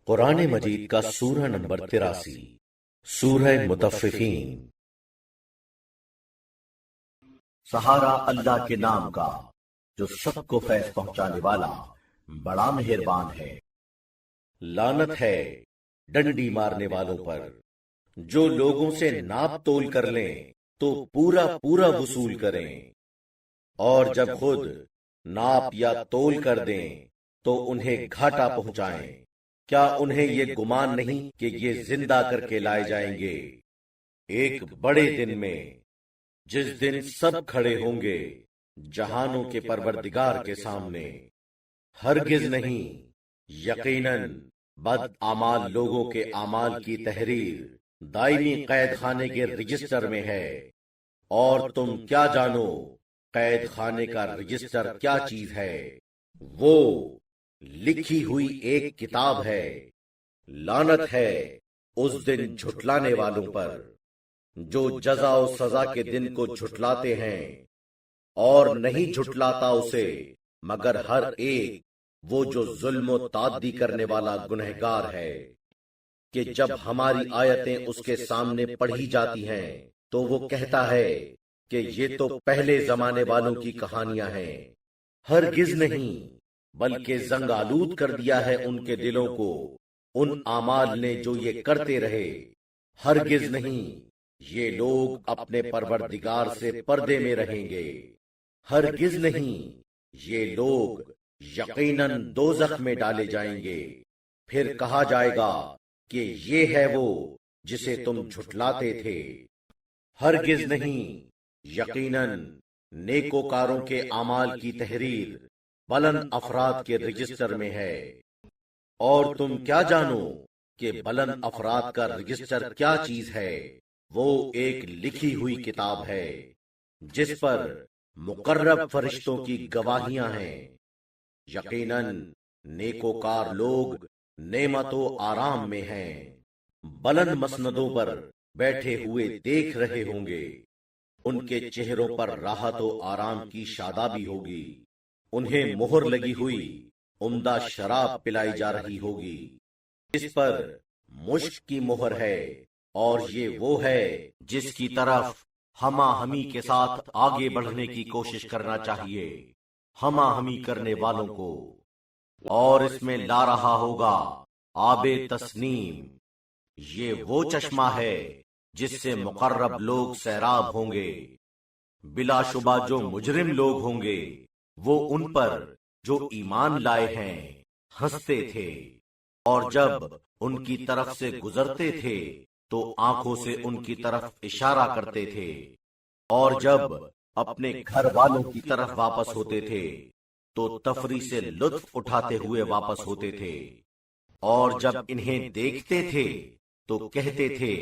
قرآن مجید کا سورہ نمبر 83، سورہ مطففین۔ سہارا اللہ کے نام کا جو سب کو فیض پہنچانے والا بڑا مہربان ہے۔ لعنت ہے ڈنڈی مارنے والوں پر، جو لوگوں سے ناپ تول کر لیں تو پورا پورا وصول کریں، اور جب خود ناپ یا تول کر دیں تو انہیں گھاٹا پہنچائیں۔ کیا انہیں یہ گمان نہیں کہ یہ زندہ کر کے لائے جائیں گے ایک بڑے دن میں، جس دن سب کھڑے ہوں گے جہانوں کے پروردگار کے سامنے؟ ہرگز نہیں، یقیناً بد اعمال لوگوں کے اعمال کی تحریر دائمی قید خانے کے رجسٹر میں ہے، اور تم کیا جانو قید خانے کا رجسٹر کیا چیز ہے؟ وہ لکھی ہوئی ایک کتاب ہے۔ لعنت ہے اس دن جھٹلانے والوں پر، جو جزا و سزا کے دن کو جھٹلاتے ہیں، اور نہیں جھٹلاتا اسے مگر ہر ایک وہ جو ظلم و تعدی کرنے والا گنہگار ہے۔ کہ جب ہماری آیتیں اس کے سامنے پڑھی جاتی ہیں تو وہ کہتا ہے کہ یہ تو پہلے زمانے والوں کی کہانیاں ہیں۔ ہرگز نہیں، بلکہ زنگ آلود کر دیا ہے ان کے دلوں کو ان اعمال نے جو یہ کرتے رہے۔ ہرگز نہیں، یہ لوگ اپنے پروردگار سے پردے میں رہیں گے۔ ہرگز نہیں، یہ لوگ یقیناً دوزخ میں ڈالے جائیں گے۔ پھر کہا جائے گا کہ یہ ہے وہ جسے تم جھٹلاتے تھے۔ ہرگز نہیں، یقیناً نیکوکاروں کے اعمال کی تحریر بلند افراد کے رجسٹر میں ہے، اور تم کیا جانو کہ بلند افراد کا رجسٹر کیا چیز ہے؟ وہ ایک لکھی ہوئی کتاب ہے جس پر مقرب فرشتوں کی گواہیاں ہیں۔ یقیناً نیکوکار لوگ نعمت و آرام میں ہیں، بلند مسندوں پر بیٹھے ہوئے دیکھ رہے ہوں گے۔ ان کے چہروں پر راحت و آرام کی شادابی ہوگی، انہیں مہر لگی ہوئی عمدہ شراب پلائی جا رہی ہوگی، اس پر مشک کی مہر ہے، اور یہ وہ ہے جس کی طرف ہمہ ہمی کے ساتھ آگے بڑھنے کی کوشش کرنا چاہیے ہمہ ہمی کرنے والوں کو۔ اور اس میں لا رہا ہوگا آب تسنیم، یہ وہ چشمہ ہے جس سے مقرب لوگ سیراب ہوں گے۔ بلا شبہ جو مجرم لوگ ہوں گے وہ ان پر جو ایمان لائے ہیں ہنستے تھے، اور جب ان کی طرف سے گزرتے تھے تو آنکھوں سے ان کی طرف اشارہ کرتے تھے، اور جب اپنے گھر والوں کی طرف واپس ہوتے تھے تو تفریح سے لطف اٹھاتے ہوئے واپس ہوتے تھے، اور جب انہیں دیکھتے تھے تو کہتے تھے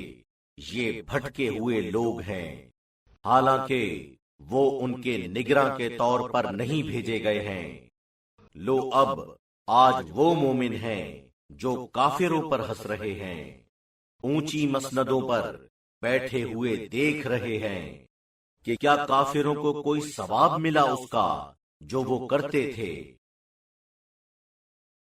یہ بھٹکے ہوئے لوگ ہیں، حالانکہ وہ ان کے نگراں کے طور پر نہیں بھیجے گئے ہیں۔ لو اب آج وہ مومن ہیں جو کافروں پر ہنس رہے ہیں، اونچی مسندوں پر بیٹھے ہوئے دیکھ رہے ہیں کہ کیا کافروں کو کوئی ثواب ملا اس کا جو وہ کرتے تھے۔